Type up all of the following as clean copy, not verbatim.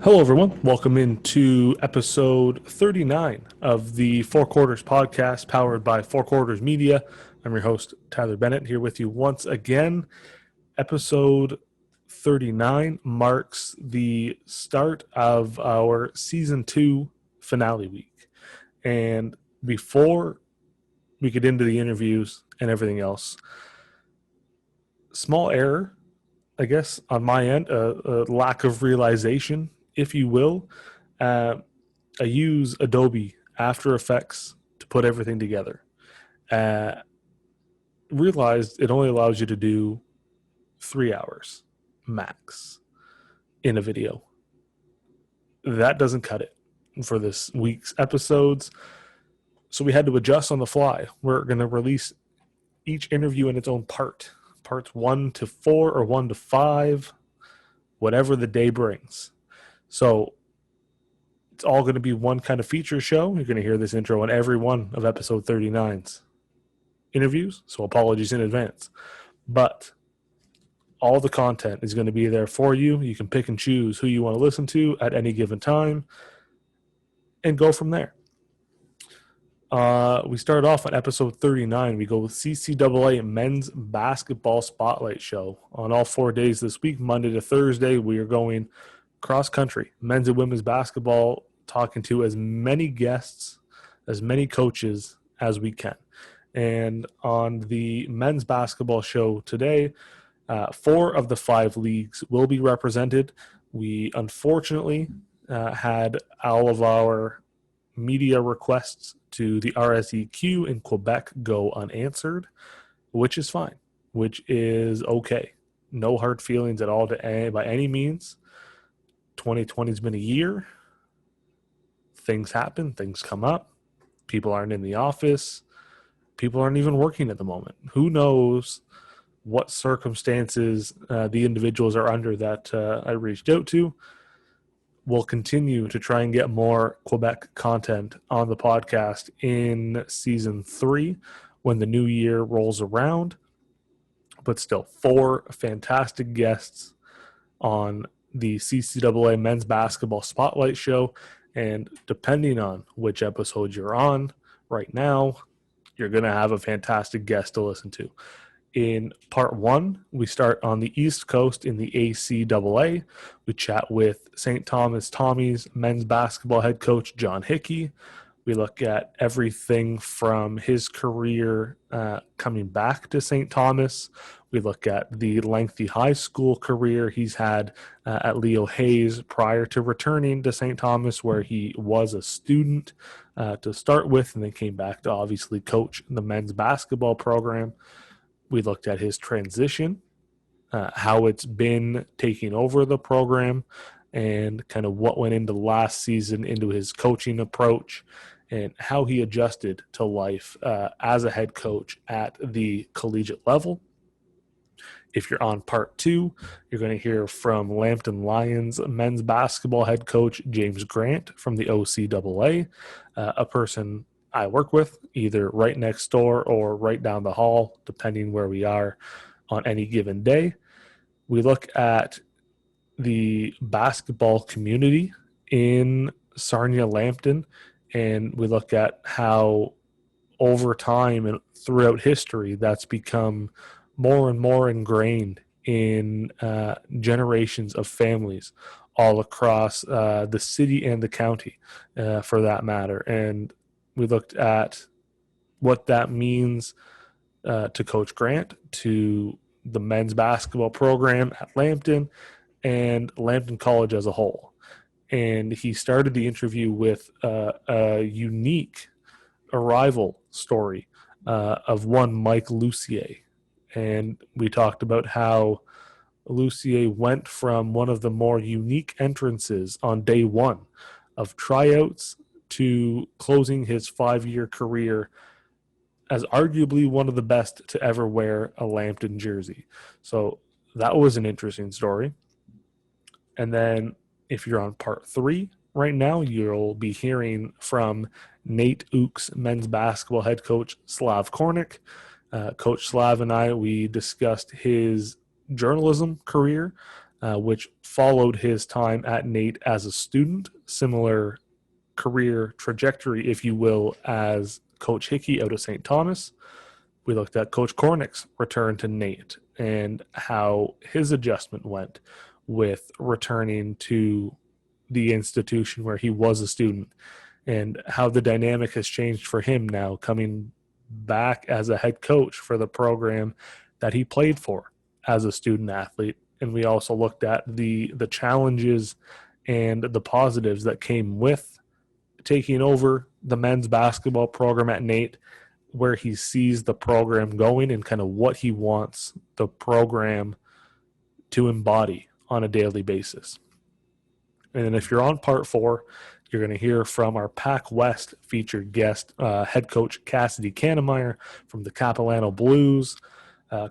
Hello, everyone. Welcome into episode 39 of the Four Quarters podcast powered by Four Quarters Media. I'm your host, Tyler Bennett, here with you once again. Episode 39 marks the start of our season 2 finale week. And before we get into the interviews and everything else, small error, I guess, on my end, a lack of realization, if you will. I use Adobe After Effects to put everything together. Realized it only allows you to do 3 hours max in a video. That doesn't cut it for this week's episodes. So we had to adjust on the fly. We're going to release each interview in its own parts 1 to 4 or 1 to 5, whatever the day brings. So it's all going to be one kind of feature show. You're going to hear this intro on every one of episode 39's interviews, so apologies in advance. But all the content is going to be there for you. You can pick and choose who you want to listen to at any given time and go from there. We started off on episode 39. We go with CCAA Men's Basketball Spotlight Show. On all 4 days this week, Monday to Thursday, we are going cross country, men's and women's basketball, talking to as many guests, as many coaches as we can. And on the men's basketball show today, 4 of the 5 leagues will be represented. We unfortunately had all of our media requests to the RSEQ in Quebec go unanswered, which is fine, which is okay. No hard feelings at all by any means. 2020 has been a year. Things happen, things come up. People aren't in the office. People aren't even working at the moment. Who knows what circumstances the individuals are under that I reached out to. We'll continue to try and get more Quebec content on the podcast in season 3 when the new year rolls around. But still, 4 fantastic guests on the CCAA Men's Basketball Spotlight Show. And depending on which episode you're on right now, you're going to have a fantastic guest to listen to. In part 1, we start on the East Coast in the ACAA. We chat with St. Thomas Tommy's men's basketball head coach, John Hickey. We look at everything from his career coming back to St. Thomas. We look at the lengthy high school career he's had at Leo Hayes prior to returning to St. Thomas, where he was a student to start with and then came back to obviously coach the men's basketball program. We looked at his transition, how it's been taking over the program, and kind of what went into last season into his coaching approach and how he adjusted to life as a head coach at the collegiate level. If you're on part 2, you're going to hear from Lambton Lions men's basketball head coach James Grant from the OCAA, a person I work with either right next door or right down the hall, depending where we are on any given day. We look at the basketball community in Sarnia-Lambton, and we look at how over time and throughout history that's become more and more ingrained in generations of families all across the city and the county, for that matter. And we looked at what that means to Coach Grant, to the men's basketball program at Lambton, and Lambton College as a whole. And he started the interview with a unique arrival story of one Mike Lucier. And we talked about how Lucier went from one of the more unique entrances on day 1 of tryouts to closing his 5-year career as arguably one of the best to ever wear a Lambton jersey. So that was an interesting story. And then if you're on part 3 right now, you'll be hearing from Nate Ook's men's basketball head coach, Slav Kornick. Coach Slav and I, we discussed his journalism career, which followed his time at Nate as a student, similar career trajectory, if you will, as Coach Hickey out of St. Thomas. We looked at Coach Cornick's return to Nate and how his adjustment went with returning to the institution where he was a student, and how the dynamic has changed for him now coming back as a head coach for the program that he played for as a student athlete. And we also looked at the challenges and the positives that came with taking over the men's basketball program at Nate, where he sees the program going and kind of what he wants the program to embody on a daily basis. And then if you're on part 4, you're going to hear from our Pac West featured guest, head coach Cassidy Kannemeyer from the Capilano Blues.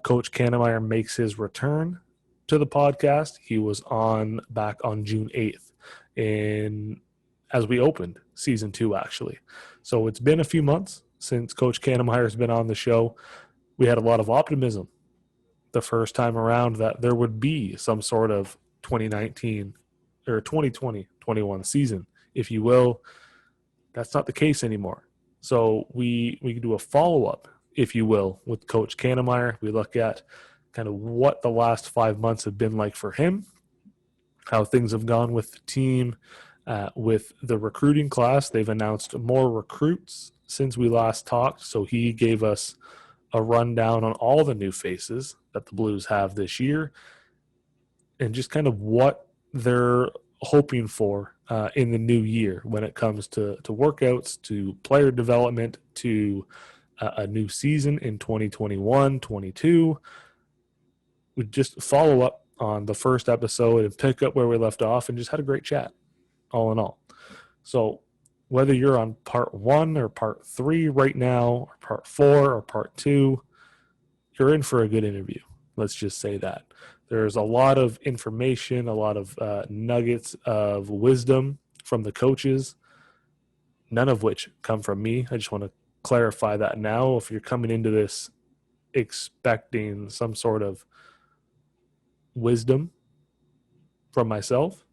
Coach Kannemeyer makes his return to the podcast. He was on back on June 8th as we opened season 2, actually. So it's been a few months since Coach Kannemeyer has been on the show. We had a lot of optimism the first time around that there would be some sort of 2019 or 2020-21 season, if you will. That's not the case anymore. So we can do a follow-up, if you will, with Coach Kannemeyer. We look at kind of what the last 5 months have been like for him, how things have gone with the team, with the recruiting class. They've announced more recruits since we last talked, so he gave us a rundown on all the new faces that the Blues have this year and just kind of what they're hoping for in the new year when it comes to workouts, to player development, to a new season in 2021-22. We just follow up on the first episode and pick up where we left off and just had a great chat, all in all. So whether you're on part 1 or part 3 right now, or part 4 or part 2, you're in for a good interview. Let's just say that. There's a lot of information, a lot of nuggets of wisdom from the coaches, none of which come from me. I just want to clarify that now. If you're coming into this expecting some sort of wisdom from myself,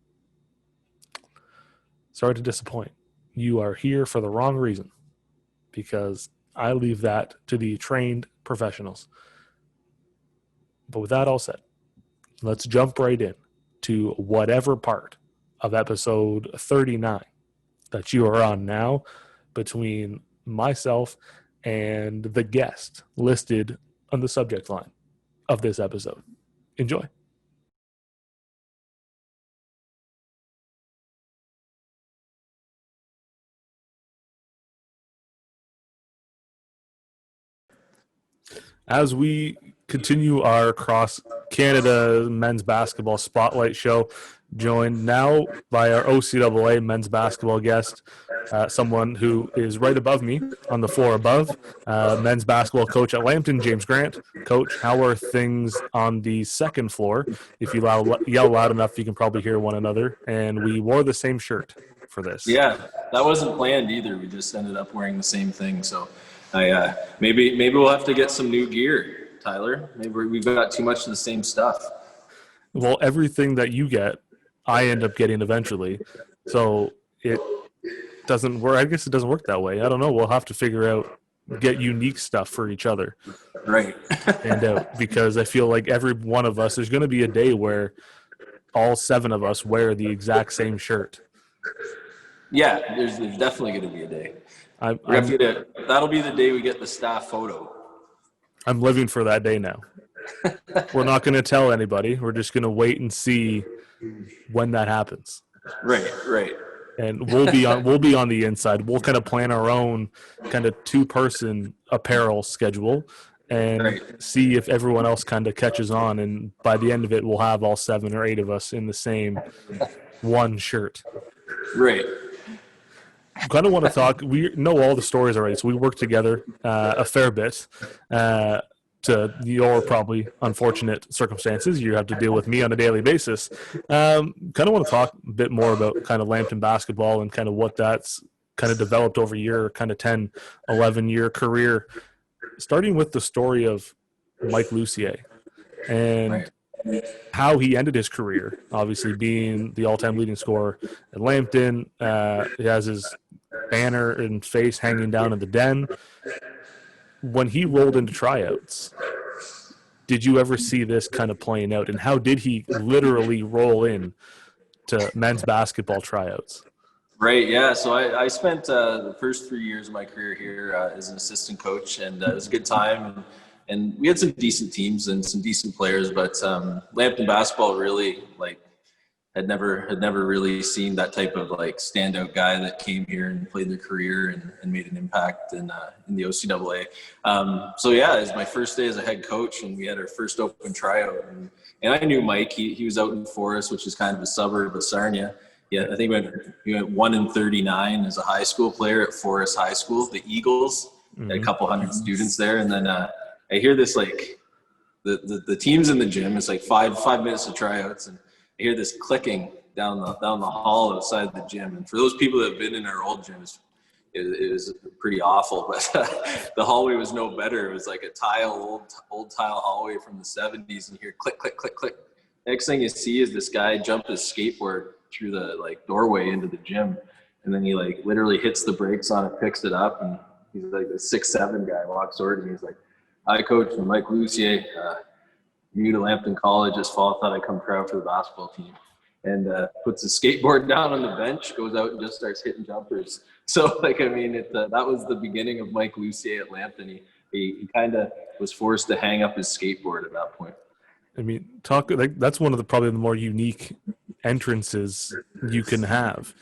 sorry to disappoint. You are here for the wrong reason, because I leave that to the trained professionals. But with that all said, let's jump right in to whatever part of episode 39 that you are on now, between myself and the guest listed on the subject line of this episode. Enjoy. As we continue our Cross Canada men's basketball spotlight show, joined now by our OCAA men's basketball guest, someone who is right above me on the floor above, men's basketball coach at Lambton, James Grant. Coach, how are things on the second floor? If you yell loud enough, you can probably hear one another. And we wore the same shirt for this. Yeah, that wasn't planned either. We just ended up wearing the same thing. So maybe we'll have to get some new gear, Tyler. Maybe we've got too much of the same stuff. Well, everything that you get, I end up getting eventually. So it doesn't work. I guess it doesn't work that way. I don't know. We'll have to figure out, get unique stuff for each other. Right. And because I feel like every one of us, there's going to be a day where all 7 of us wear the exact same shirt. Yeah, there's definitely going to be a day. That'll be the day we get the staff photo. I'm living for that day now. We're not going to tell anybody. We're just going to wait and see when that happens. Right. And we'll be on the inside. We'll kind of plan our own kind of 2-person apparel schedule and see if everyone else kind of catches on. And by the end of it, we'll have all 7 or 8 of us in the same one shirt. Right. Kind of want to talk. We know all the stories already, so we work together a fair bit. To your probably unfortunate circumstances, you have to deal with me on a daily basis. Kind of want to talk a bit more about kind of Lambton basketball and kind of what that's kind of developed over your kind of 10, 11-year career, starting with the story of Mike Lucier. And how he ended his career, obviously being the all-time leading scorer at Lambton. He has his banner and face hanging down in the den. When he rolled into tryouts, did you ever see this kind of playing out? And how did he literally roll in to men's basketball tryouts? Right. Yeah. So I spent the first 3 years of my career here as an assistant coach, and it was a good time. And we had some decent teams and some decent players, but Lambton basketball really had never really seen that type of like standout guy that came here and played their career and made an impact in the OCAA. So yeah, it was my first day as a head coach, and we had our first open tryout. And I knew Mike. He was out in Forest, which is kind of a suburb of Sarnia. Yeah, I think he went 1-39 as a high school player at Forest High School, the Eagles. Had a couple hundred students there, and then I hear this like the team's in the gym. It's like five minutes of tryouts, and I hear this clicking down the hall outside the gym. And for those people that have been in our old gyms, it was pretty awful. But the hallway was no better. It was like a old tile hallway from the 70s, and you hear click, click, click, click. Next thing you see is this guy jump his skateboard through the like doorway into the gym, and then he like literally hits the brakes on it, picks it up, and he's like the 6'7" guy walks over to me. He's like, "Hi, coach, I'm Mike Lucier. New to Lambton College this fall. Thought I'd come try out for the basketball team." And puts his skateboard down on the bench, goes out and just starts hitting jumpers. So like, I mean, that was the beginning of Mike Lucier at Lambton. He kind of was forced to hang up his skateboard at that point. I mean, that's one of probably the more unique entrances you can have.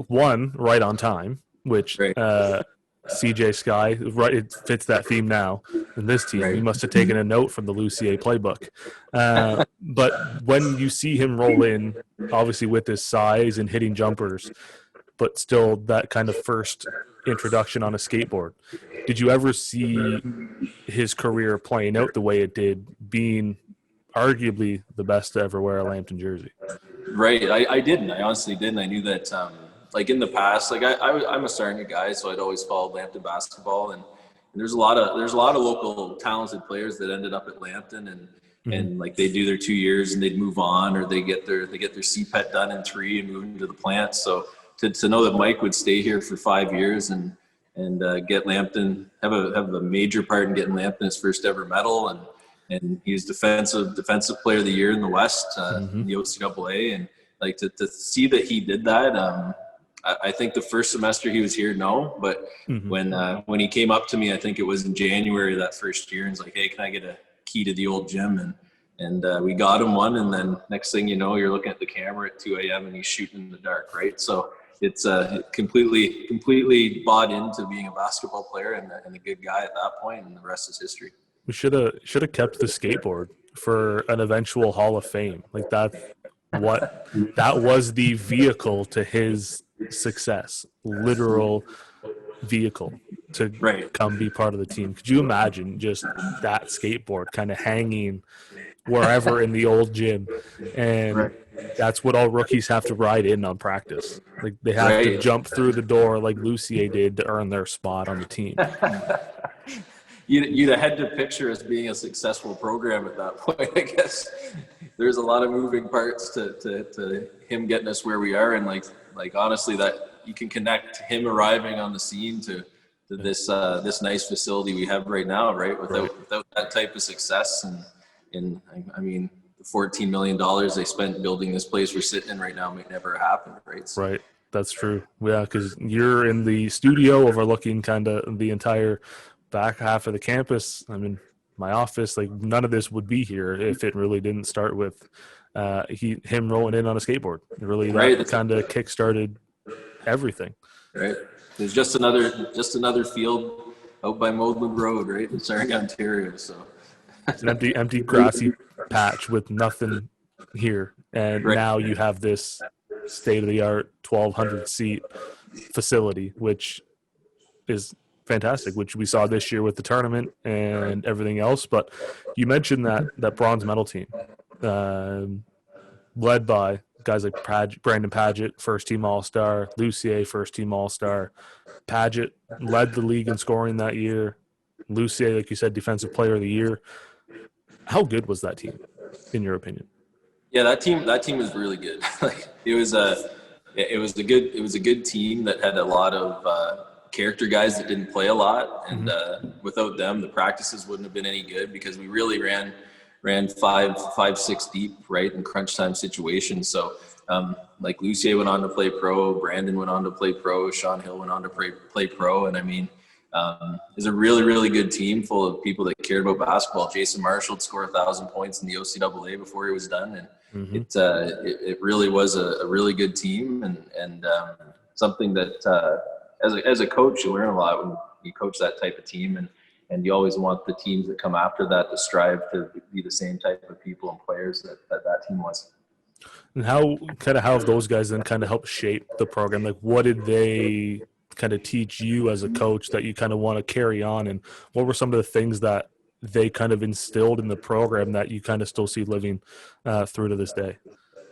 One, right on time, which Right. CJ Sky, right, it fits that theme now in this team. Right. He must have taken a note from the Lucier playbook. But when you see him roll in, obviously with his size and hitting jumpers, but still that kind of first introduction on a skateboard, did you ever see his career playing out the way it did, being arguably the best to ever wear a Lambton jersey? Right. I didn't. I honestly didn't. I knew that, like in the past, like I'm a Sarnia guy, so I'd always followed Lambton basketball, and there's a lot of local talented players that ended up at Lambton, and like they do their 2 years and they'd move on, or they get their CPET done in 3 and move into the plants. So to know that Mike would stay here for 5 years and get Lambton, have a major part in getting Lambton his first ever medal, and he's defensive player of the year in the West, in the OCAA, and like to see that he did that. I think the first semester he was here, no, but when he came up to me, I think it was in January of that first year, and he's like, "Hey, can I get a key to the old gym?" And we got him one, and then next thing you know, you're looking at the camera at 2 a.m. and he's shooting in the dark, right? So it's completely bought into being a basketball player and a good guy at that point, and the rest is history. We should have kept the skateboard for an eventual Hall of Fame. Like that was the vehicle to his success, literal vehicle to come be part of the team. Could you imagine just that skateboard kind of hanging wherever in the old gym? And that's what all rookies have to ride in on practice. Like they have to jump through the door like Lucier did to earn their spot on the team. You'd have had to picture us being a successful program at that point. I guess there's a lot of moving parts to him getting us where we are, and like honestly, that you can connect him arriving on the scene to this nice facility we have right now, right? Without that type of success, and I mean, the $14 million they spent building this place we're sitting in right now may never happen, right? So, right. That's true. Yeah, because you're in the studio overlooking kind of the entire back half of the campus. I mean, my office, like none of this would be here if it really didn't start with him rolling in on a skateboard. Really, that kind of kick-started everything. Right. There's just another field out by Modeland Road, right, in Sarnia, Ontario. So it's an empty grassy patch with nothing here, and now you have this state-of-the-art 1,200 seat facility, which is fantastic, which we saw this year with the tournament and everything else. But you mentioned that bronze medal team, led by guys like Brandon Paget, first team All-Star, Lucier, first team All-Star. Paget led the league in scoring that year. Lucier, like you said, defensive player of the year. How good was that team? in your opinion? Yeah, that team was really good. Like it was a good team that had a lot of character guys that didn't play a lot, and without them, the practices wouldn't have been any good because we really ran five, 6 deep, right, in crunch time situations. So like Lucier went on to play pro, Brandon went on to play pro, Sean Hill went on to play pro, and I mean, it's a really, really good team full of people that cared about basketball. Jason Marshall would score 1,000 points in the OCAA before he was done, and it really was a really good team, and something that as a coach you learn a lot when you coach that type of team, and you always want the teams that come after that to strive to be the same type of people and players that team was. And how have those guys then kind of helped shape the program? Like, what did they kind of teach you as a coach that you kind of want to carry on, and what were some of the things that they kind of instilled in the program that you kind of still see living through to this day?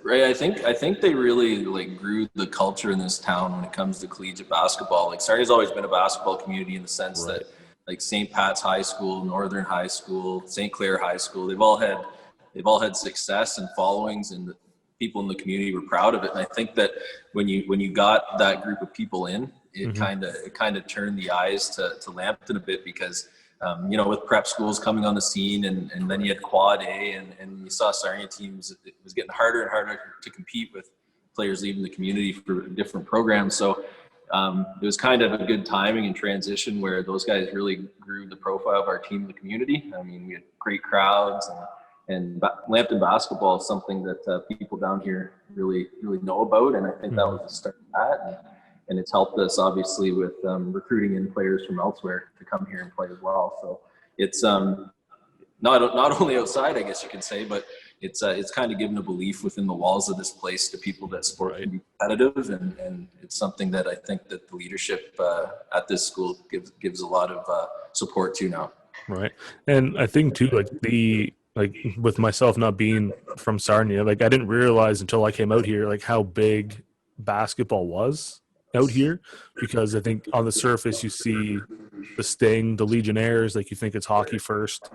Right. I think they really like grew the culture in this town when it comes to collegiate basketball. Like Sarnia's always been a basketball community in the sense that like St. Pat's High School, Northern High School, St. Clair High School, they've all had success and followings, and the people in the community were proud of it. And I think that when you got that group of people in, it kind of turned the eyes to Lambton a bit, because with prep schools coming on the scene, and then you had Quad A, and you saw Sarnia teams, it was getting harder and harder to compete with players leaving the community for different programs. So it was kind of a good timing and transition where those guys really grew the profile of our team in the community. I mean, we had great crowds, and Lambton basketball is something that people down here really, really know about. And I think that was the start of that. And it's helped us obviously with recruiting in players from elsewhere to come here and play as well. So it's not only outside, I guess you could say, but it's kind of given a belief within the walls of this place to people that sport can be competitive, and it's something that I think that the leadership at this school gives a lot of support to now. Right. And I think too, like with myself not being from Sarnia, like I didn't realize until I came out here, like how big basketball was out here, because I think on the surface you see the Sting, the Legionnaires, like you think it's hockey first,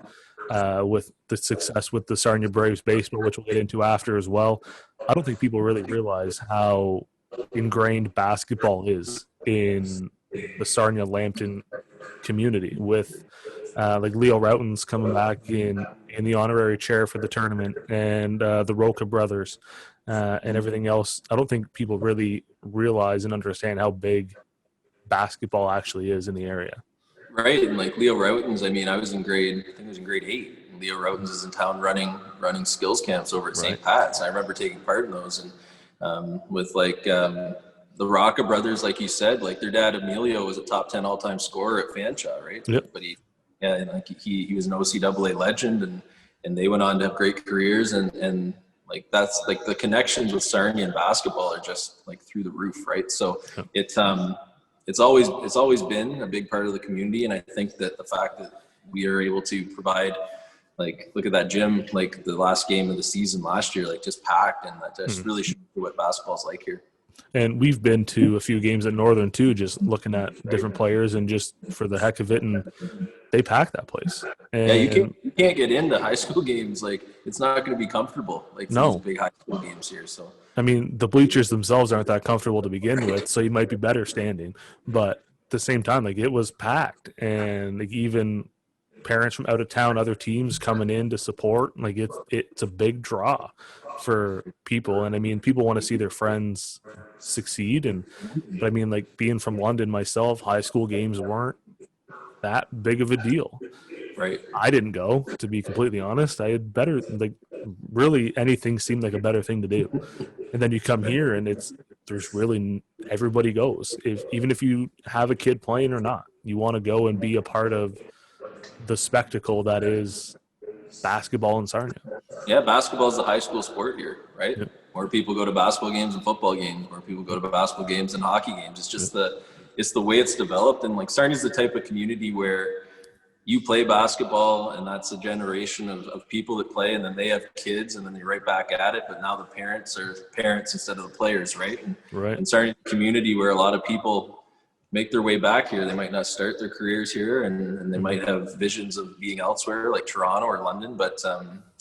with the success with the Sarnia Braves baseball, which we'll get into after as well. I don't think people really realize how ingrained basketball is in the Sarnia-Lambton community, with like Leo Routen's coming back in the honorary chair for the tournament, and the Roca brothers, and everything else. I don't think people really realize and understand how big basketball actually is in the area. Right. And like Leo Routen's, I mean, I think it was in grade 8. Leo Routen's is in town running skills camps over at St. Pat's. I remember taking part in those, and with like the Roca brothers, like you said, like their dad Emilio was a top 10 all-time scorer at Fanshawe, right? Yep. But he was an OCAA legend, and they went on to have great careers, and like that's like the connections with Sarnia and basketball are just like through the roof, right? So it's always been a big part of the community, and I think that the fact that we are able to provide, like, look at that gym, like the last game of the season last year, like just packed, and that just really shows you what basketball's like here. And we've been to a few games at Northern too, just looking at different players and just for the heck of it, and they pack that place. And yeah, you can't get into high school games. Like, it's not going to be comfortable, like these big high school games here. So I mean, the bleachers themselves aren't that comfortable to begin with, so you might be better standing. But at the same time, like, it was packed, and like even parents from out of town, other teams coming in to support, like it's a big draw for people. And I mean, people want to see their friends succeed, but I mean, like, being from London myself, high school games weren't that big of a deal. Right. I didn't go, to be completely honest. I had better, like, really anything seemed like a better thing to do. And then you come here and there's really, everybody goes. Even if you have a kid playing or not, you want to go and be a part of the spectacle that is basketball in Sarnia. Yeah, basketball is the high school sport here, right? Yep. More people go to basketball games and football games. More people go to basketball games and hockey games. It's just it's the way it's developed. And like Sarnia's the type of community where you play basketball, and that's a generation of people that play, and then they have kids, and then they're right back at it. But now the parents are parents instead of the players, right? And Sarnia community where a lot of people make their way back here. They might not start their careers here, and they might have visions of being elsewhere, like Toronto or London. But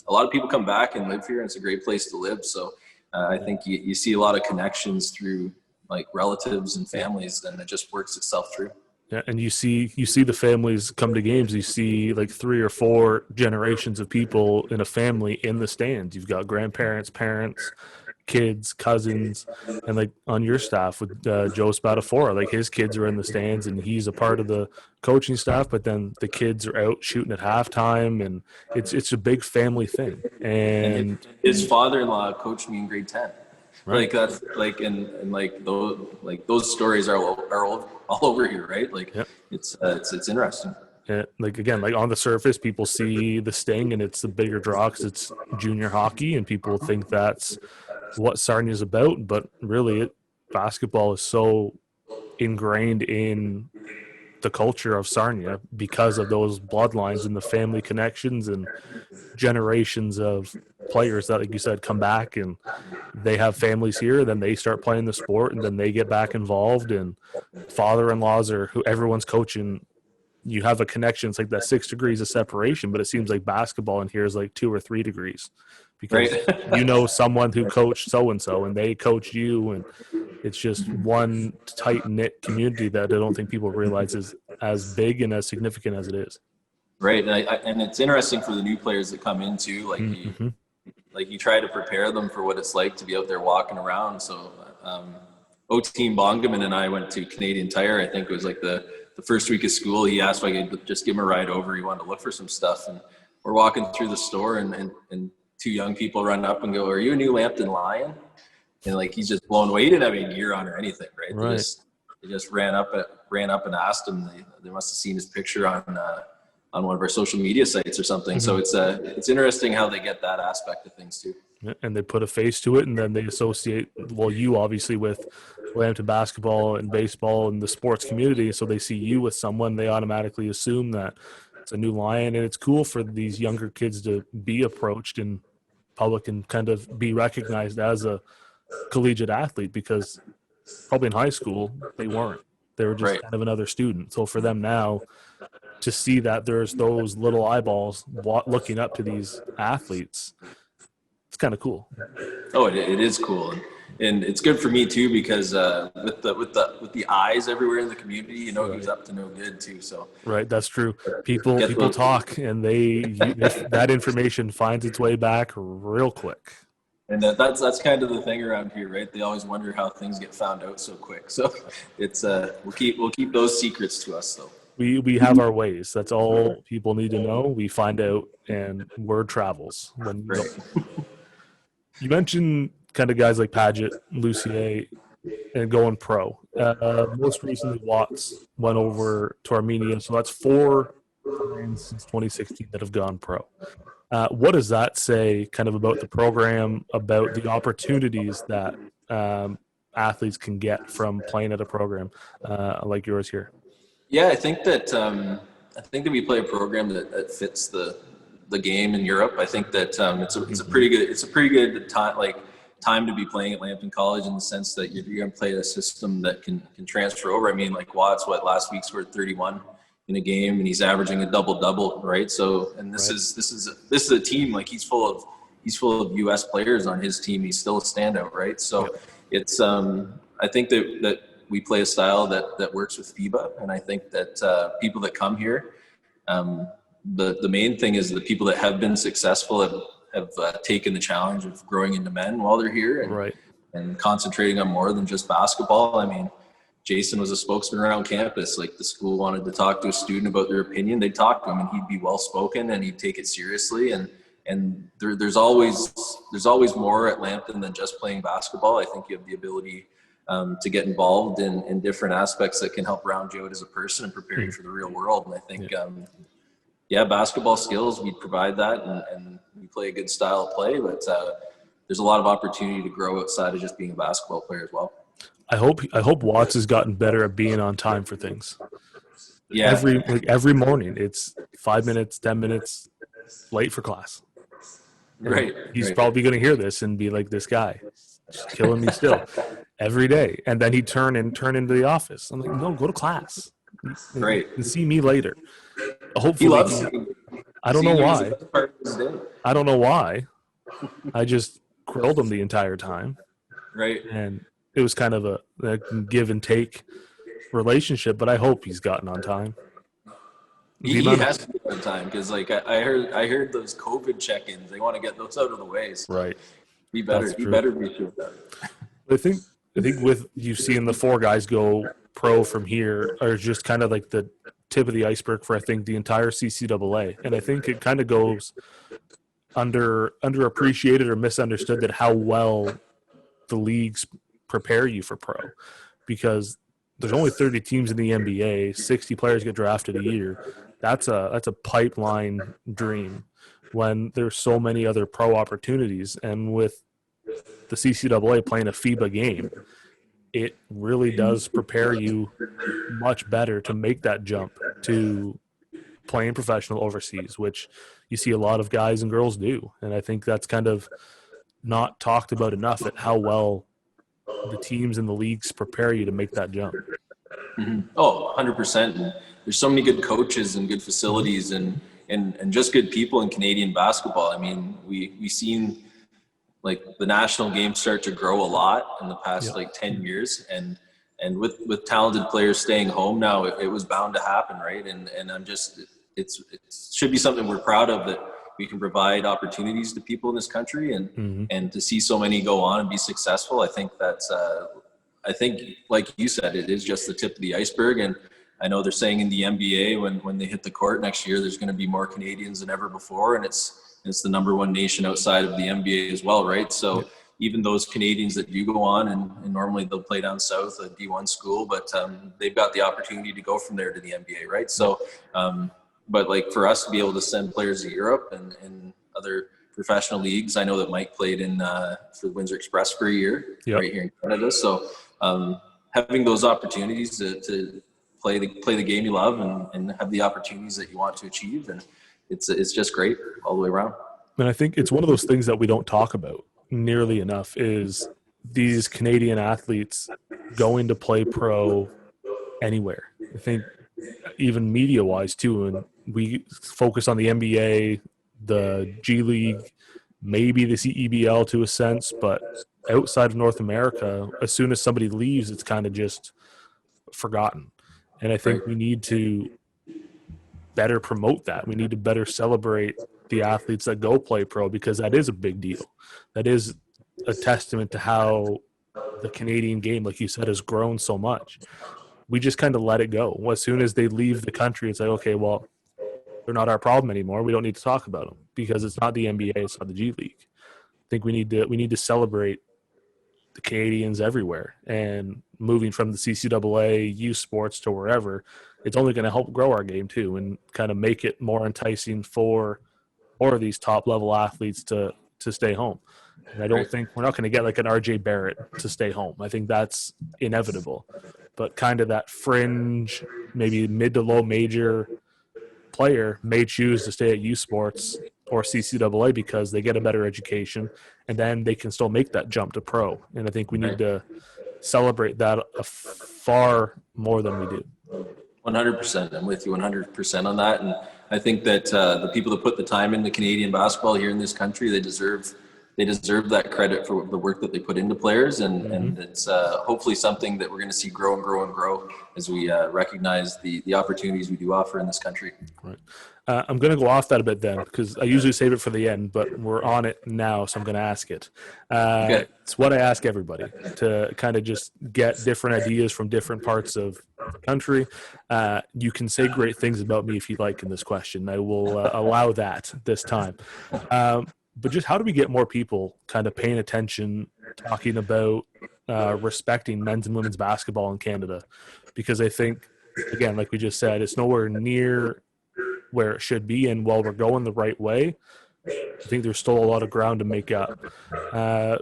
a lot of people come back and live here, and it's a great place to live. So I think you see a lot of connections through like relatives and families, and it just works itself through. Yeah, and you see the families come to games. You see like 3 or 4 generations of people in a family in the stands. You've got grandparents, parents, kids, cousins, and like on your staff with Joe Spadafora, like his kids are in the stands and he's a part of the coaching staff. But then the kids are out shooting at halftime, and it's a big family thing. And his father-in-law coached me in grade 10. Right. Like that's like and like those stories are all over here, right? Like yep. It's interesting. Yeah, like again, like on the surface, people see the Sting and it's the bigger draw because it's junior hockey, and people think that's what Sarnia is about. But really, basketball is so ingrained in the culture of Sarnia because of those bloodlines and the family connections and generations of players that, like you said, come back and they have families here, then they start playing the sport, and then they get back involved, and father-in-laws or who everyone's coaching. You have a connection. It's like that 6 degrees of separation, but it seems like basketball in here is like 2 or 3 degrees because you know someone who coached so-and-so and they coach you, and it's just one tight-knit community that I don't think people realize is as big and as significant as it is. Right. And it's interesting for the new players that come in too. Like you try to prepare them for what it's like to be out there walking around. So O-Team Bongaman and I went to Canadian Tire. I think it was like the first week of school. He asked if I could just give him a ride over. He wanted to look for some stuff. And we're walking through the store, and 2 young people run up and go, "Are you a new Lambton Lion?" And like he's just blown away. He didn't have any gear on or anything, right? They just ran up and asked him. They must have seen his picture on one of our social media sites or something. So it's interesting how they get that aspect of things too. Yeah, and they put a face to it, and then they associate, well, you obviously with Lambton basketball and baseball and the sports community. So they see you with someone, they automatically assume that it's a new Lion. And it's cool for these younger kids to be approached in public and kind of be recognized as a collegiate athlete, because probably in high school they weren't. They were just kind of another student. So for them now to see that there's those little eyeballs looking up to these athletes, it's kind of cool. Oh, it is cool, and it's good for me too, because with the eyes everywhere in the community, you know who's up to no good too. So right, that's true. People talk, and that information finds its way back real quick. And that's kind of the thing around here, right? They always wonder how things get found out so quick. So it's we'll keep those secrets to us though. We have our ways. That's all people need to know. We find out, and word travels. When you mentioned kind of guys like Paget, Lucier, and going pro. Most recently, Watts went over to Armenia. So that's 4 brands since 2016 that have gone pro. What does that say kind of about the program, about the opportunities that athletes can get from playing at a program like yours here? Yeah, I think that we play a program that fits the game in Europe. I think that it's a pretty good time to be playing at Lambton College, in the sense that you're going to play a system that can transfer over. I mean, like Watts, last week scored 31 in a game, and he's averaging a double, right? So, and this is a team, like he's full of U.S. players on his team. He's still a standout, right? So it's I think that we play a style that works with FIBA, and I think that people that come here, the main thing is the people that have been successful have taken the challenge of growing into men while they're here, and concentrating on more than just basketball. I mean, Jason was a spokesman around campus. Like, the school wanted to talk to a student about their opinion, they'd talk to him, and he'd be well spoken and he'd take it seriously. And there's always more at Lambton than just playing basketball. I think you have the ability to get involved in different aspects that can help round you out as a person and prepare you for the real world. And I think, basketball skills, we provide that, and we play a good style of play, but there's a lot of opportunity to grow outside of just being a basketball player as well. I hope Watts has gotten better at being on time for things. Yeah. Every morning, it's 5 minutes, 10 minutes late for class. Right. He's probably going to hear this and be like, this guy just killing me still every day. And then he'd turn into the office. I'm like, no, go to class. Right. And see me later. Hopefully, I don't know why. I don't know why. I just grilled him the entire time. Right. And it was kind of a give and take relationship, but I hope he's gotten on time. He has to be on time because, like, I heard those COVID check-ins. They want to get those out of the way. So right. He better be sure of that. I think with you seeing the 4 guys go pro from here are just kind of like the tip of the iceberg for, I think, the entire CCAA. And I think it kind of goes underappreciated or misunderstood that how well the leagues prepare you for pro, because there's only 30 teams in the NBA, 60 players get drafted a year. That's a pipeline dream when there's so many other pro opportunities. And with the CCAA playing a FIBA game, it really does prepare you much better to make that jump to playing professional overseas, which you see a lot of guys and girls do. And I think that's kind of not talked about enough, at how well the teams and the leagues prepare you to make that jump. Mm-hmm. Oh, 100%. And there's so many good coaches and good facilities and just good people in Canadian basketball. I mean, we've seen like the national game start to grow a lot in the past like 10 years, and with talented players staying home now, it was bound to happen, right? And I'm just, it should be something we're proud of, that we can provide opportunities to people in this country, and to see so many go on and be successful. I think that's I think, like you said, it is just the tip of the iceberg. And I know they're saying in the NBA, when they hit the court next year, there's going to be more Canadians than ever before, and it's the number one nation outside of the NBA as well, right? So even those Canadians that do go on, and normally they'll play down south at D1 school, but they've got the opportunity to go from there to the NBA, right? So, but like for us to be able to send players to Europe and other professional leagues, I know that Mike played in for the Windsor Express for a year right here in Canada. So having those opportunities to play the game you love and have the opportunities that you want to achieve, and it's just great all the way around. And I think it's one of those things that we don't talk about nearly enough, is these Canadian athletes going to play pro anywhere. I think even media-wise too, and we focus on the NBA, the G League, maybe the CEBL to a sense, but outside of North America, as soon as somebody leaves, it's kind of just forgotten. And I think we need to better promote that. We need to better celebrate the athletes that go play pro, because that is a big deal. That is a testament to how the Canadian game, like you said, has grown so much. We just kind of let it go. As soon as they leave the country, it's like, okay, well, they're not our problem anymore. We don't need to talk about them, because it's not the NBA, it's not the G League. I think we need to celebrate the Canadians everywhere, and moving from the CCAA, youth sports to wherever, it's only going to help grow our game too, and kind of make it more enticing for more of these top level athletes to stay home. And I don't think we're not going to get like an RJ Barrett to stay home. I think that's inevitable, but kind of that fringe, maybe mid to low major player may choose to stay at youth sports or CCAA because they get a better education, and then they can still make that jump to pro. And I think we need to celebrate that far more than we do. 100%. I'm with you 100% on that. And I think that the people that put the time into Canadian basketball here in this country, they deserve that credit for the work that they put into players. And it's hopefully something that we're going to see grow and grow and grow as we recognize the opportunities we do offer in this country. Right. I'm going to go off that a bit then, because I usually save it for the end, but we're on it now, so I'm going to ask it. Okay. It's what I ask everybody, to kind of just get different ideas from different parts of the country. You can say great things about me if you like in this question. I will allow that this time. But just how do we get more people kind of paying attention, talking about respecting men's and women's basketball in Canada? Because I think, again, like we just said, it's nowhere near where it should be. And while we're going the right way, I think there's still a lot of ground to make up.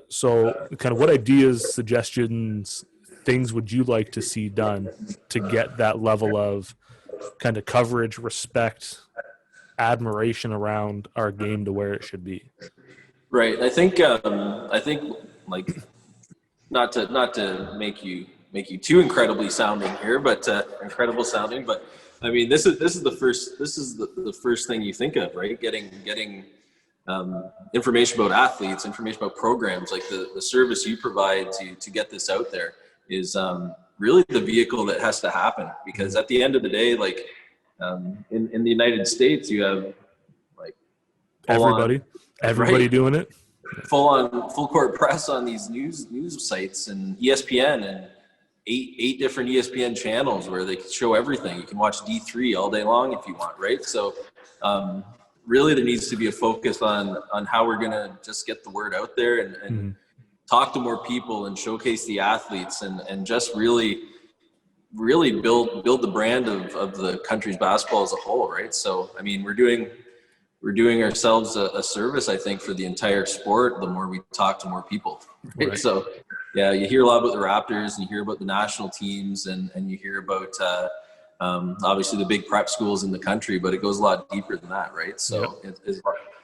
So kind of what ideas, suggestions, things would you like to see done to get that level of kind of coverage, respect, admiration around our game to where it should be? Right. I think like not to make you too incredibly sounding here, but incredible sounding, but I mean, this is the first thing you think of, right? Getting information about athletes, information about programs, like the service you provide to get this out there is really the vehicle that has to happen. Because at the end of the day, like in the United States, you have like Everybody right, doing it. full court press on these news sites and ESPN and eight different ESPN channels where they can show everything. You can watch D3 all day long if you want, right? So really there needs to be a focus on how we're going to just get the word out there and talk to more people and showcase the athletes and just really build the brand of the country's basketball as a whole, right? So, I mean, we're doing ourselves a service, I think, for the entire sport the more we talk to more people, right? So, yeah, you hear a lot about the Raptors and you hear about the national teams and you hear about obviously the big prep schools in the country, but it goes a lot deeper than that, right? So,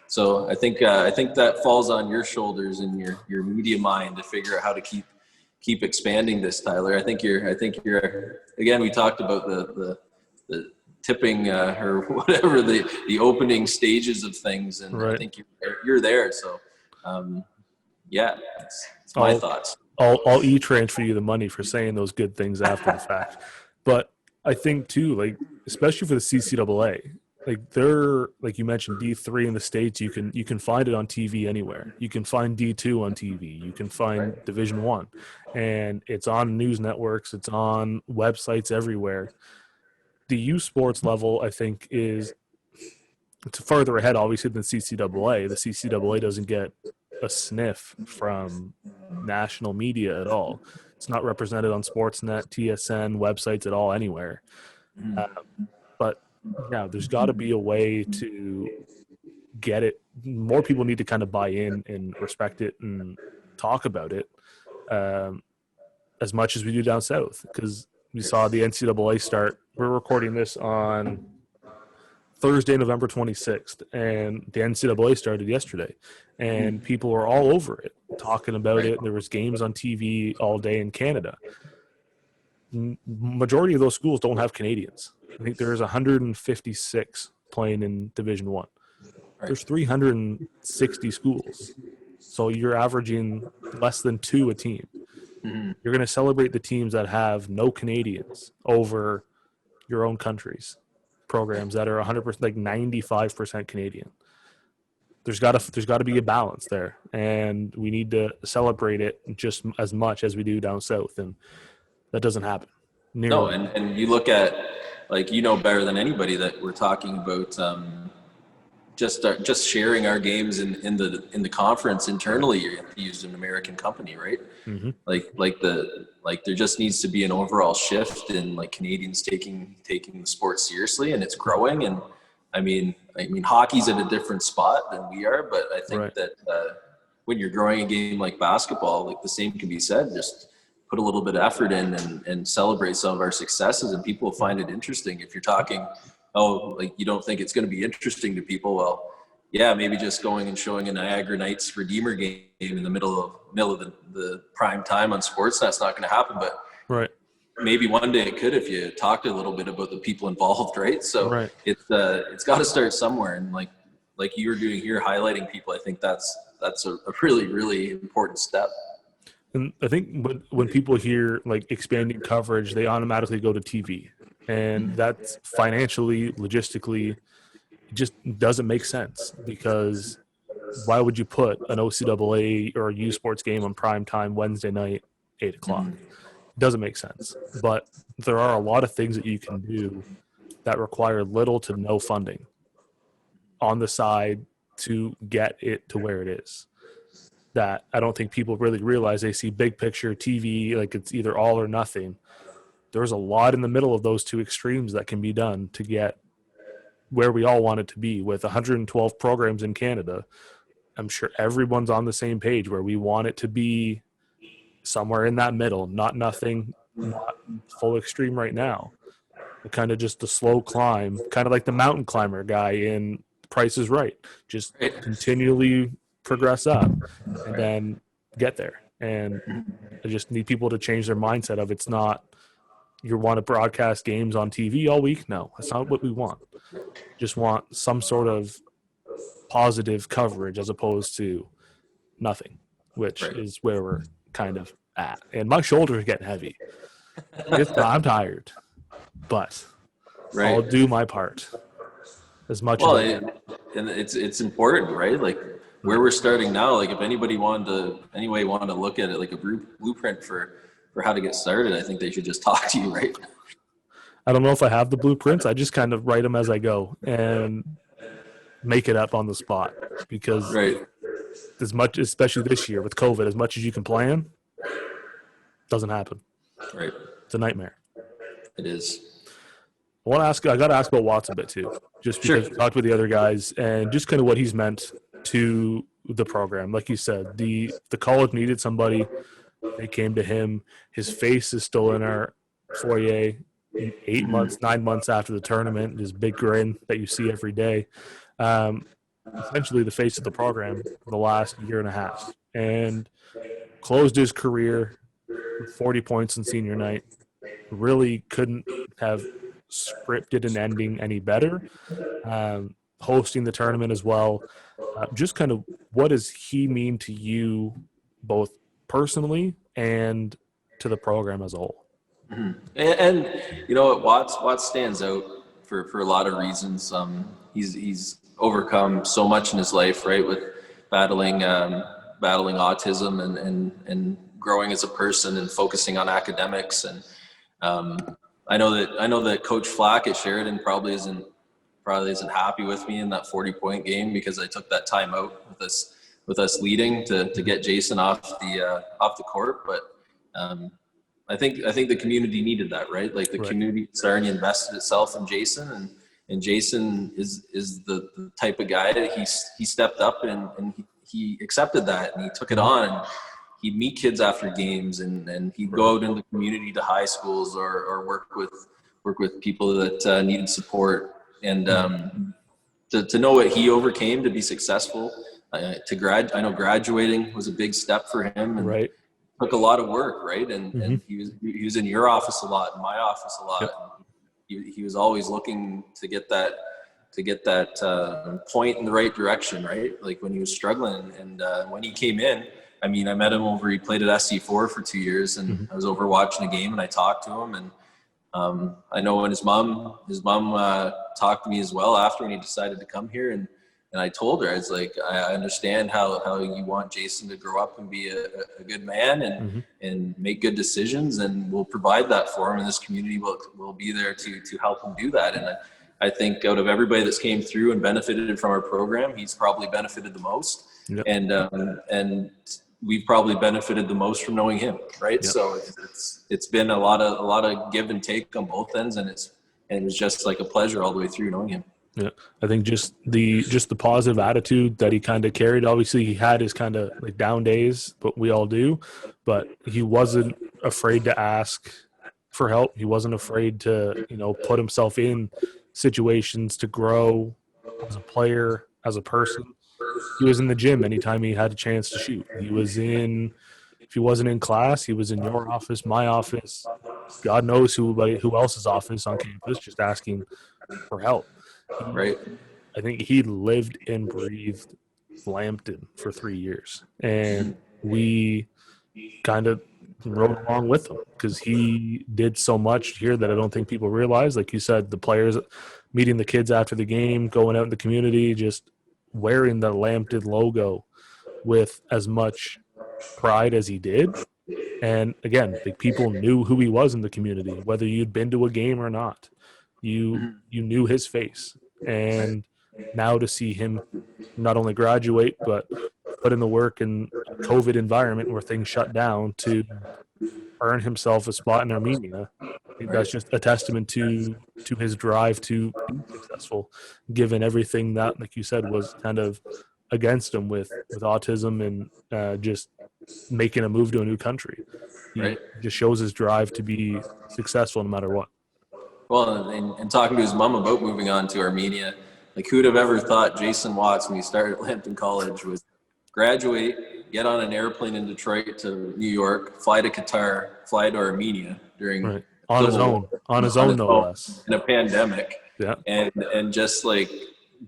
so I think that falls on your shoulders and your media mind to figure out how to keep expanding this, Tyler. I think you're again, we talked about the tipping or whatever the opening stages of things, and I think you're there. So yeah, it's my thoughts. I'll e-transfer you the money for saying those good things after the fact. But I think too, like especially for the CCAA, like they're like you mentioned D3 in the States, you can find it on TV anywhere. You can find D2 on TV. You can find Division 1, and it's on news networks. It's on websites everywhere. The U Sports level, I think, it's further ahead, obviously, than CCAA. The CCAA doesn't get a sniff from national media at all. It's not represented on Sportsnet, TSN, websites at all, anywhere. But yeah, there's got to be a way to get it. More people need to kind of buy in and respect it and talk about it as much as we do down south, because we saw the NCAA start. We're recording this on Thursday, November 26th, and the NCAA started yesterday, and people were all over it, talking about it. There was games on TV all day in Canada. Majority of those schools don't have Canadians. I think there's 156 playing in Division 1. There's 360 schools, so you're averaging less than 2 a team. You're going to celebrate the teams that have no Canadians over your own country's programs that are 100%, like 95% Canadian. There's got to be a balance there, and we need to celebrate it just as much as we do down south, and that doesn't happen. No, and you look at, like, you know better than anybody that we're talking about just sharing our games in the conference internally. You have to use an American company, right? Like there just needs to be an overall shift in like Canadians taking the sport seriously, and it's growing. And I mean hockey's at a different spot than we are, but I think that when you're growing a game like basketball, like the same can be said. Just put a little bit of effort in and celebrate some of our successes, and people will find it interesting. If you're talking, like you don't think it's going to be interesting to people, well, yeah, maybe just going and showing a Niagara Knights Redeemer game in the middle of the prime time on Sportsnet's not going to happen, but maybe one day it could if you talked a little bit about the people involved, right? So it's got to start somewhere, and like you're doing here, highlighting people. I think that's a really, really important step. And I think when people hear like expanding coverage, they automatically go to TV, and that's financially, logistically, it just doesn't make sense, because why would you put an OCAA or a U Sports game on prime time Wednesday night, 8 o'clock? It doesn't make sense. But there are a lot of things that you can do that require little to no funding on the side to get it to where it is, that I don't think people really realize. They see big picture TV, like it's either all or nothing. There's a lot in the middle of those two extremes that can be done to get where we all want it to be. With 112 programs in Canada, I'm sure everyone's on the same page where we want it to be somewhere in that middle, not nothing, not full extreme right now, but kind of just a slow climb, kind of like the mountain climber guy in Price is Right. Just continually progress up and then get there. And I just need people to change their mindset of, it's not you want to broadcast games on TV all week. No, that's not what we want. Just want some sort of positive coverage as opposed to nothing, which Right. is where we're kind of at. And my shoulders are getting heavy. I'm tired, but Right. I'll do my part as much Well, as I can. and it's important, right? Like where we're starting now, like if anybody wanted to look at it like a blueprint for how to get started, I think they should just talk to you, right? I don't know if I have the blueprints. I just kind of write them as I go and make it up on the spot, because Right. as much, especially this year with COVID, as much as you can plan, doesn't happen. Right. It's a nightmare. It is. I got to ask about Watts a bit too, just because we talked with the other guys and just kind of what he's meant to the program. Like you said, the college needed somebody. They came to him. His face is still in our foyer 9 months after the tournament. His big grin that you see every day. Essentially the face of the program for the last year and a half, and closed his career with 40 points in senior night. Really couldn't have scripted an ending any better. Hosting the tournament as well. Just kind of what does he mean to you, both personally and to the program as a whole? Mm-hmm. And you know what, Watts stands out for a lot of reasons. He's overcome so much in his life, right, with battling autism and growing as a person and focusing on academics. And I know that Coach Flack at Sheridan probably isn't happy with me in that 40-point game, because I took that time out with us leading to get Jason off the court. But I think the community needed that, right? Like the community, Sarnia invested itself in Jason, and Jason is the type of guy that he stepped up and he accepted that, and he took it on. And he'd meet kids after games, and he'd go out in the community to high schools or work with people that needed support. And to know what he overcame to be successful, I know graduating was a big step for him, and took a lot of work, right? And he was in your office a lot, in my office a lot. Yep. He was always looking to get that point in the right direction, right? Like when he was struggling, and when he came in, I mean, I met him he played at SC4 for 2 years, and I was over watching a game, and I talked to him, and I know when his mom talked to me as well after when he decided to come here, and I told her, I was like, I understand how you want Jason to grow up and be a good man and make good decisions, and we'll provide that for him, and this community will be there to help him do that. And I think out of everybody that's came through and benefited from our program, he's probably benefited the most. Yep. And we've probably benefited the most from knowing him, right? Yep. So it's been a lot of give and take on both ends, and it was just like a pleasure all the way through knowing him. Yeah, I think just the positive attitude that he kind of carried. Obviously, he had his kind of like down days, but we all do. But he wasn't afraid to ask for help. He wasn't afraid to put himself in situations to grow as a player, as a person. He was in the gym anytime he had a chance to shoot. If he wasn't in class, he was in your office, my office, God knows who else's office on campus, just asking for help. Right. I think he lived and breathed Lambton for 3 years, and we kind of rode along with him because he did so much here that I don't think people realize. Like you said, the players meeting the kids after the game, going out in the community, just wearing the Lambton logo with as much pride as he did. And again, like people knew who he was in the community, whether you'd been to a game or not. You knew his face. And now to see him not only graduate but put in the work in a COVID environment where things shut down to earn himself a spot in Armenia, I think that's just a testament to his drive to be successful, given everything that, like you said, was kind of against him with autism and just making a move to a new country. He just shows his drive to be successful no matter what. Well, and talking to his mom about moving on to Armenia, like who'd have ever thought Jason Watts, when he started at Lambton College, would graduate, get on an airplane in Detroit to New York, fly to Qatar, fly to Armenia during on his own, no less, in a pandemic, and just like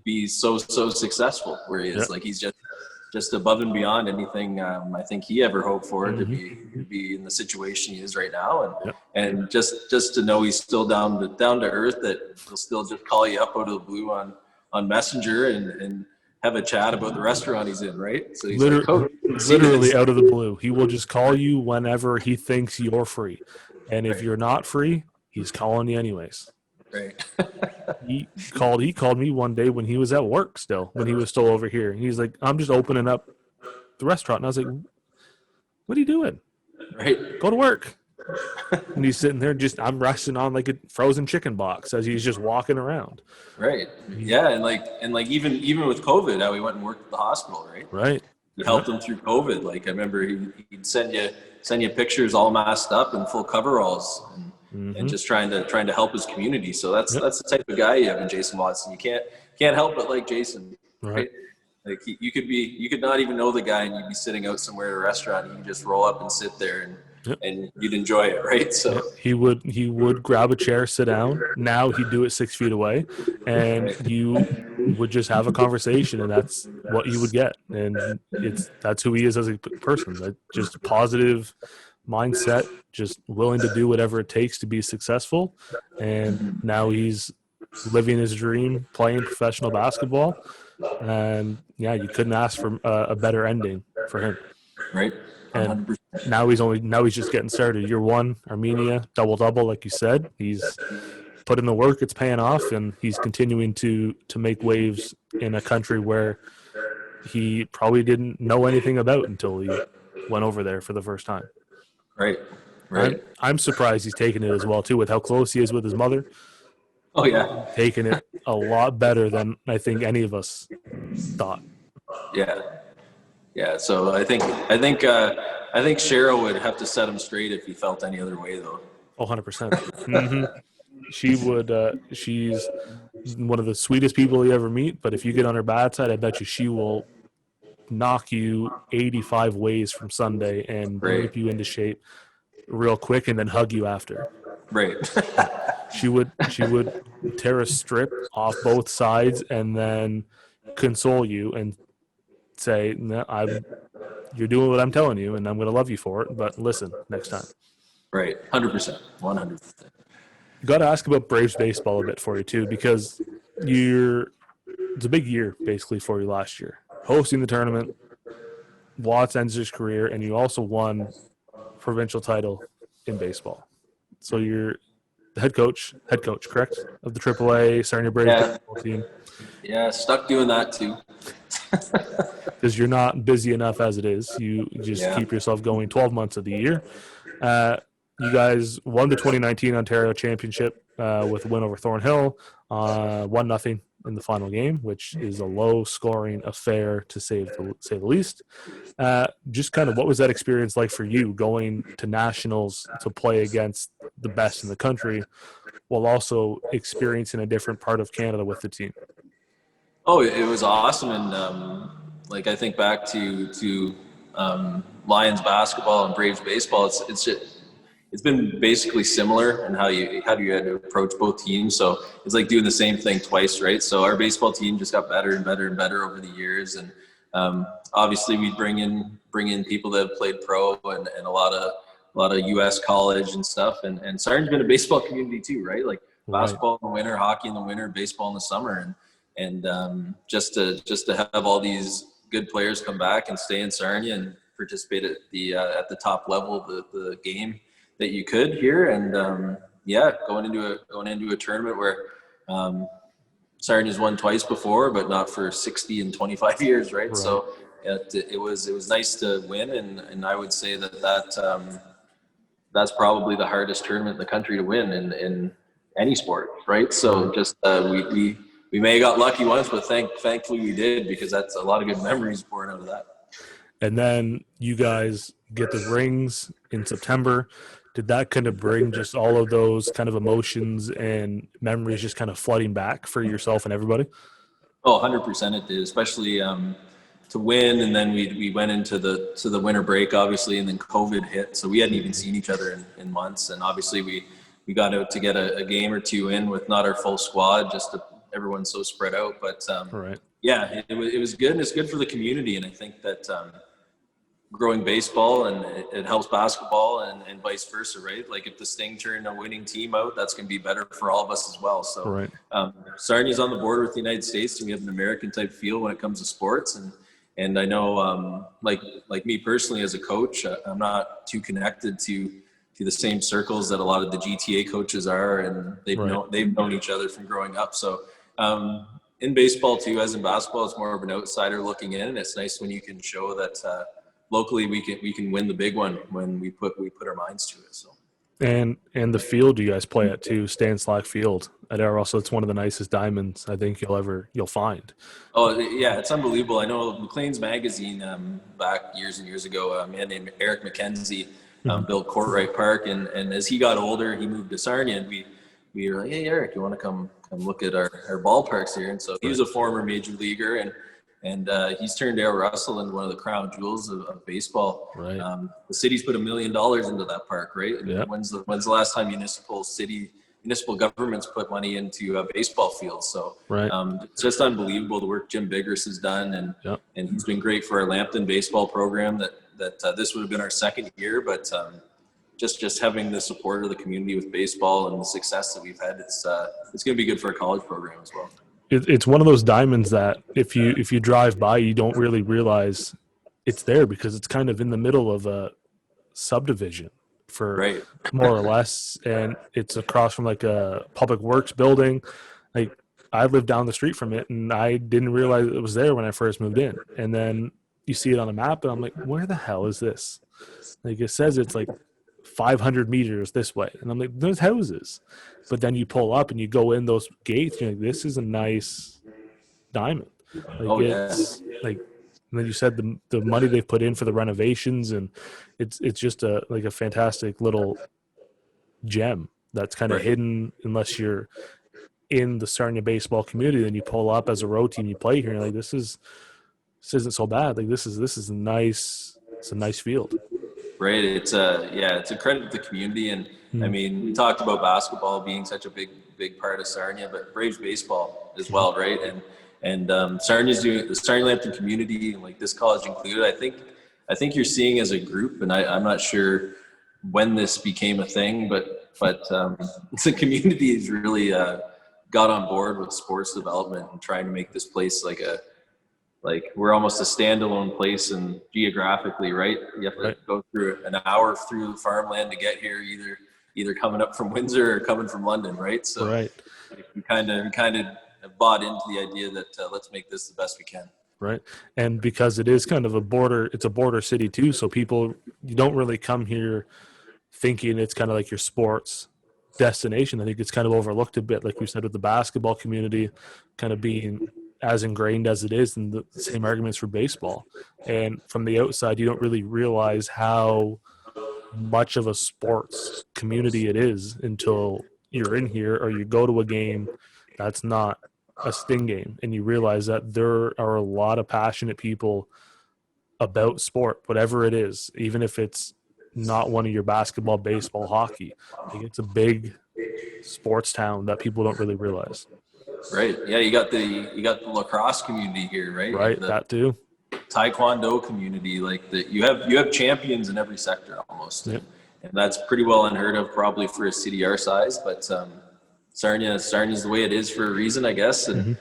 be so successful where he is. Yep. Like, he's just above and beyond anything I think he ever hoped for, to be in the situation he is right now, and just to know he's still down to earth, that he'll still just call you up out of the blue on Messenger and have a chat about the restaurant he's in, right? So he's like, Coach, literally out of the blue, he will just call you whenever he thinks you're free, and if you're not free, he's calling you anyways. Right. He called me one day when he was at work still, when he was still over here. He's like, I'm just opening up the restaurant. And I was like, what are you doing? Right. Go to work. And he's sitting there I'm resting on like a frozen chicken box as he's just walking around. Right. Yeah. And like even with COVID, how he went and worked at the hospital, right? Right. You helped him through COVID. Like, I remember he'd send you pictures all masked up in full coveralls and just trying to help his community. So that's the type of guy you have in Jason Watson. You can't help but like Jason, right? Like, you could not even know the guy, and you'd be sitting out somewhere at a restaurant, and you could just roll up and sit there and you'd enjoy it, right? So he would grab a chair, sit down. Now he'd do it 6 feet away, and you would just have a conversation, and that's what you would get. And that's who he is as a person. Like, just positive mindset, just willing to do whatever it takes to be successful. And now he's living his dream, playing professional basketball. And yeah, you couldn't ask for a better ending for him. Right. 100%. And now he's just getting started. Year one, Armenia, double, like you said. He's put in the work, it's paying off, and he's continuing to make waves in a country where he probably didn't know anything about until he went over there for the first time. Right. I'm surprised he's taking it as well too, with how close he is with his mother. Oh yeah, taking it a lot better than I think any of us thought. Yeah. So I think Cheryl would have to set him straight if he felt any other way, though. 100%. She would. She's one of the sweetest people you ever meet. But if you get on her bad side, I bet you she will knock you 85 ways from Sunday and whip you into shape real quick, and then hug you after. Right. She would tear a strip off both sides and then console you and say, "No, you're doing what I'm telling you, and I'm going to love you for it. But listen, next time." Right. 100%. 100%. Got to ask about Braves baseball a bit for you too, because it's a big year basically for you last year, hosting the tournament. Watts ends his career, and you also won provincial title in baseball. So you're the head coach, correct, of the AAA Sarnia Braves baseball team. Yeah, stuck doing that too. Because you're not busy enough as it is. You just keep yourself going 12 months of the year. You guys won the 2019 Ontario Championship with a win over Thornhill, 1-0 in the final game, which is a low-scoring affair to say the least. Just kind of what was that experience like for you, going to nationals to play against the best in the country while also experiencing a different part of Canada with the team? Oh, it was awesome. And I think back to Lions basketball and Braves baseball, it's been basically similar in how you had to approach both teams. So it's like doing the same thing twice, right? So our baseball team just got better and better and better over the years. And obviously we bring in people that have played pro and a lot of US college and stuff. And Sarnia's been a baseball community too, right? Like basketball in the winter, hockey in the winter, baseball in the summer. And just to have all these good players come back and stay in Sarnia and participate at the top level of the game that you could here. And going into a tournament where Sarnia's won twice before, but not for 60 and 25 years, right? So it was nice to win, and I would say that's probably the hardest tournament in the country to win in any sport, right? So just we may have got lucky once, but thankfully we did, because that's a lot of good memories born out of that. And then you guys get the rings in September. Did that kind of bring just all of those kind of emotions and memories just kind of flooding back for yourself and everybody? Oh, 100% it did, especially to win. And then we went into the winter break, obviously, and then COVID hit. So we hadn't even seen each other in months. And obviously we got out to get a game or two in with not our full squad, just to everyone's so spread out. But Right. yeah, it was good, and it's good for the community. And I think that growing baseball and it helps basketball and vice versa, right? Like if the Sting turn a winning team out, that's going to be better for all of us as well. So Right. Sarnia's on the border with the United States, and we have an American type feel when it comes to sports. And I know, like me personally as a coach, I'm not too connected to the same circles that a lot of the GTA coaches are, and they've known each other from growing up. So in baseball too, as in basketball, it's more of an outsider looking in, and it's nice when you can show that locally we can win the big one when we put our minds to it. So. And the field you guys play at too, Stan Slack Field at Russell, it's one of the nicest diamonds I think you'll find. Oh yeah, it's unbelievable. I know McLean's magazine back years and years ago, a man named Eric McKenzie built Courtright Park, and as he got older, he moved to Sarnia, and we were like, hey Eric, you want to come look at our ballparks here? And so he was a former major leaguer, and he's turned Dale Russell into one of the crown jewels of baseball. Right. The city's put $1 million into that park, right? And when's the last time municipal governments put money into a baseball field? So it's just unbelievable the work Jim Biggers has done, and he's been great for our Lambton baseball program. That this would have been our second year, but just having the support of the community with baseball and the success that we've had, it's going to be good for our college program as well. It's one of those diamonds that if you drive by, you don't really realize it's there because it's kind of in the middle of a subdivision for more or less, and it's across from like a public works building. Like I lived down the street from it, and I didn't realize it was there when I first moved in. And then you see it on the map, and I'm like, where the hell is this? Like it says it's like 500 meters this way, and I'm like, there's houses. But then you pull up and you go in those gates, you're like, this is a nice diamond. Like like, and then you said the money they've put in for the renovations, and it's just a fantastic little gem that's kind of hidden unless you're in the Sarnia baseball community. Then you pull up as a road team, you play here, and you're like, this isn't so bad. Like this is a nice field. Right. It's a credit to the community. And I mean, we talked about basketball being such a big part of Sarnia, but Braves baseball as well. Right. And Sarnia's doing the Sarnia-Lambton community, like this college included. I think you're seeing as a group, and I'm not sure when this became a thing, but the community has really got on board with sports development and trying to make this place like we're almost a standalone place, and geographically, right? You have to go through an hour through farmland to get here, either coming up from Windsor or coming from London, right? So we kind of bought into the idea that let's make this the best we can. Right. And because it is kind of it's a border city too, so you don't really come here thinking it's kind of like your sports destination. I think it's kind of overlooked a bit, like you said, with the basketball community kind of being as ingrained as it is, and the same arguments for baseball. And from the outside, you don't really realize how much of a sports community it is until you're in here or you go to a game that's not a Sting game, and you realize that there are a lot of passionate people about sport, whatever it is, even if it's not one of your basketball, baseball, hockey. Like it's a big sports town that people don't really realize. Right. Yeah, you got the lacrosse community here, right? Right. That too. Taekwondo community, you have champions in every sector almost, and that's pretty well unheard of probably for a city our size. But Sarnia's the way it is for a reason, I guess. And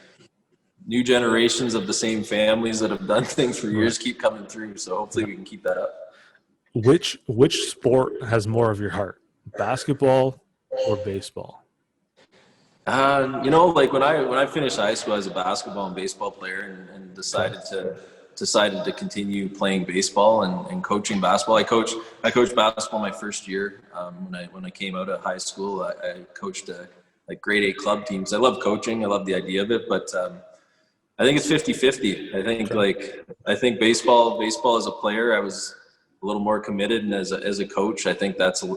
new generations of the same families that have done things for years keep coming through. So hopefully we can keep that up. Which sport has more of your heart, basketball or baseball? Like when I finished high school, I was a basketball and baseball player, and decided to continue playing baseball and coaching basketball. I coached basketball my first year. When I came out of high school, I coached grade 8 club teams. I love coaching. I love the idea of it, but I think it's 50-50. I think baseball as a player, I was a little more committed, and as a coach, I think that's a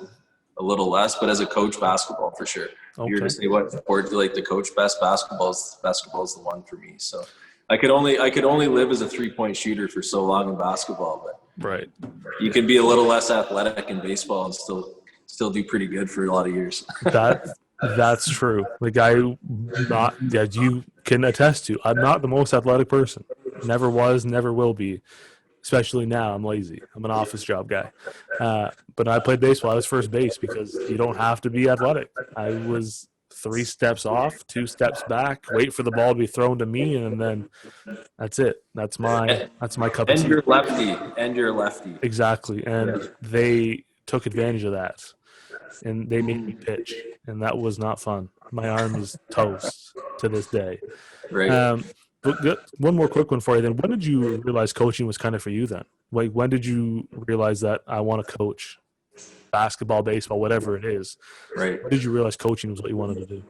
little less. But as a coach, basketball for sure. If you were to say what sport do you like to coach best, basketball is the one for me. So I could only live as a 3-point shooter for so long in basketball, but you can be a little less athletic in baseball and still do pretty good for a lot of years. That's true. The guy who not that you can attest to. I'm not the most athletic person. Never was, never will be. Especially now, I'm lazy. I'm an office job guy. But I played baseball. I was first base because you don't have to be athletic. I was 3 steps off, 2 steps back, wait for the ball to be thrown to me, and then that's it. That's my cup of And tea. you're lefty. And you're lefty. Exactly. And Yeah. they took advantage of that. And they made me pitch. And that was not fun. My arm is toast to this day. Right. But one more quick one for you then. When did you realize coaching was kind of for you then? Like, when did you realize that I want to coach basketball, baseball, whatever it is? Right. When did you realize coaching was what you wanted to do?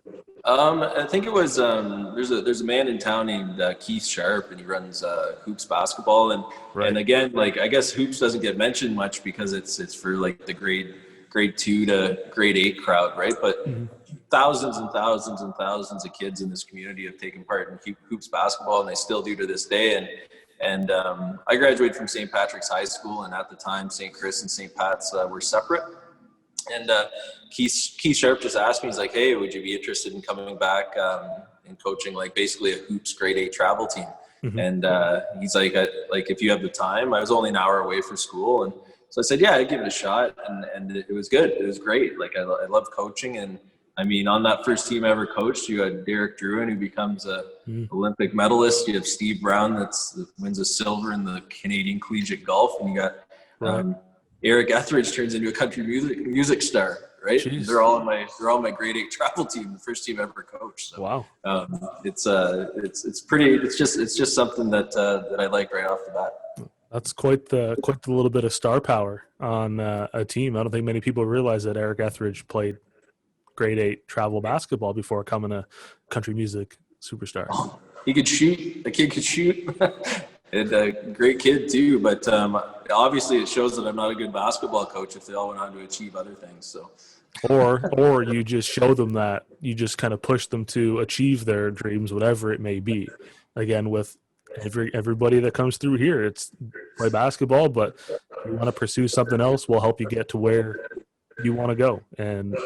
I think it was there's a man in town named Keith Sharp, and he runs hoops basketball, and Right. and again, like, I guess hoops doesn't get mentioned much because it's for like the grade 2 to grade 8 crowd, right? But thousands and thousands and thousands of kids in this community have taken part in hoops basketball, and they still do to this day. And I graduated from St. Patrick's High School, and at the time, St. Chris and St. Pat's were separate. And Keith Sharp just asked me, he's like, hey, would you be interested in coming back and coaching like basically a hoops grade 8 travel team? And he's like, if you have the time. I was only an hour away from school, and so I said, yeah, I'd give it a shot, and it was good. It was great. Like, I love coaching, and I mean, on that first team I ever coached, you had Derek Druin, who becomes a Olympic medalist. You have Steve Brown, that wins a silver in the Canadian Collegiate Golf, and you got Eric Etheridge turns into a country music star, right? Jeez. They're all my grade 8 travel team, the first team I ever coached. So, Wow. It's just something that I like right off the bat. That's quite the little bit of star power on a team. I don't think many people realize that Eric Etheridge played grade 8 travel basketball before becoming a country music superstar. Oh, he could shoot. The kid could shoot. And a great kid too, but obviously it shows that I'm not a good basketball coach if they all went on to achieve other things. So, or you just show them that you just kind of push them to achieve their dreams, whatever it may be. Again, with everybody that comes through here, it's play basketball, but if you want to pursue something else, we'll help you get to where you want to go. And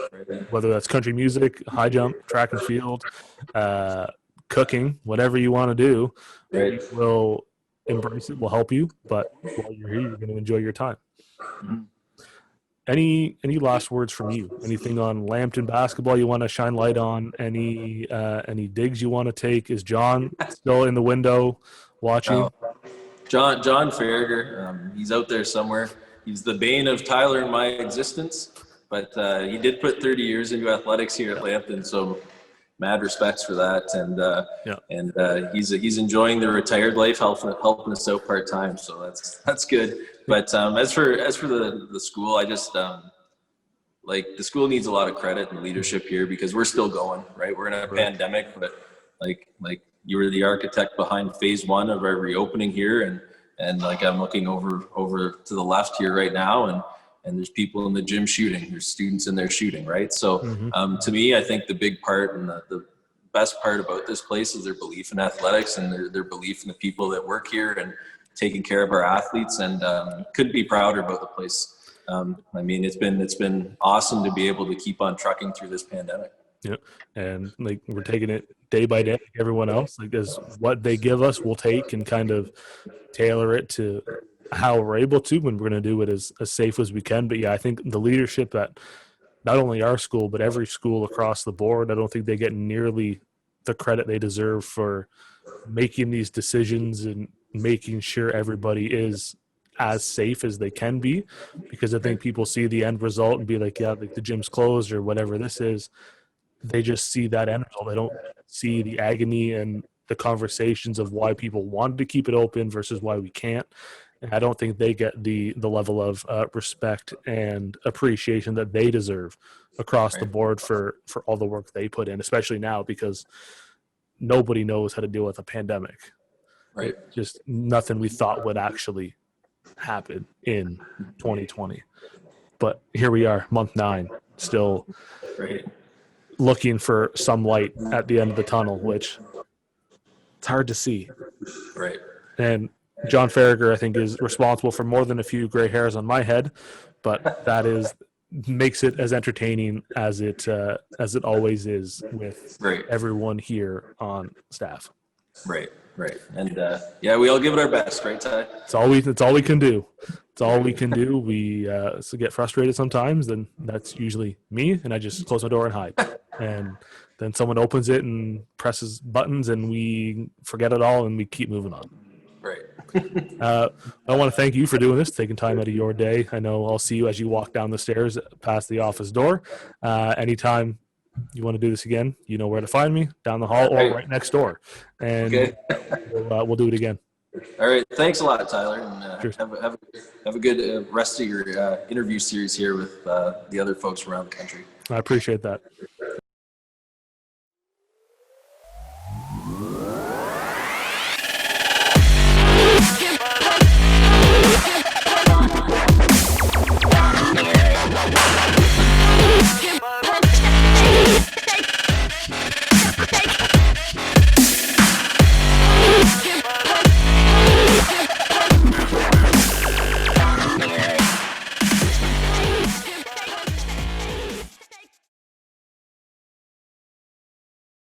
whether that's country music, high jump, track and field, cooking, whatever you want to do, we'll embrace it. We'll help you. But while you're here, you're going to enjoy your time. Any last words from you? Anything on Lambton basketball you want to shine light on? Any digs you want to take? Is John still in the window watching? John Farragher, he's out there somewhere. He's the bane of Tyler and my existence, but he did put 30 years into athletics here at Lambton, so mad respects for that. And he's enjoying the retired life, helping us out part time, so that's good. But as for the school, I just like, the school needs a lot of credit and leadership here because we're still going, right? We're in a pandemic, but like you were the architect behind phase 1 of our reopening here, and like, I'm looking over to the left here right now, and there's people in the gym shooting. There's students in there shooting, right? So to me, I think the big part and the best part about this place is their belief in athletics and their belief in the people that work here and taking care of our athletes. And couldn't be prouder about the place. I mean, it's been awesome to be able to keep on trucking through this pandemic. Yeah, and like, we're taking it day by day, like everyone else. Like, as what they give us, we'll take and kind of tailor it to how we're able to, and we're going to do it as safe as we can. But yeah, I think the leadership at not only our school but every school across the board, I don't think they get nearly the credit they deserve for making these decisions and making sure everybody is as safe as they can be. Because I think people see the end result and be like, yeah, like the gym's closed or whatever this is. They just see that end result. They don't see the agony and the conversations of why people wanted to keep it open versus why we can't. And I don't think they get the level of respect and appreciation that they deserve across the board for all the work they put in, especially now because nobody knows how to deal with a pandemic. Right. Just nothing we thought would actually happen in 2020. But here we are, month 9, still looking for some light at the end of the tunnel, which it's hard to see. Right. And John Farragher, I think, is responsible for more than a few gray hairs on my head, but that is makes it as entertaining as it always is with Right. everyone here on staff. Right. And we all give it our best, right, Ty? It's all we can do. It's all we can do. We get frustrated sometimes, then that's usually me, and I just close my door and hide. And then someone opens it and presses buttons, and we forget it all, and we keep moving on. Right. I want to thank you for doing this, taking time out of your day. I know I'll see you as you walk down the stairs past the office door. Anytime you want to do this again, you know where to find me, down the hall or right next door. And Okay. we'll do it again. All right. Thanks a lot, Tyler. And Cheers. have a good rest of your interview series here with the other folks around the country. I appreciate that.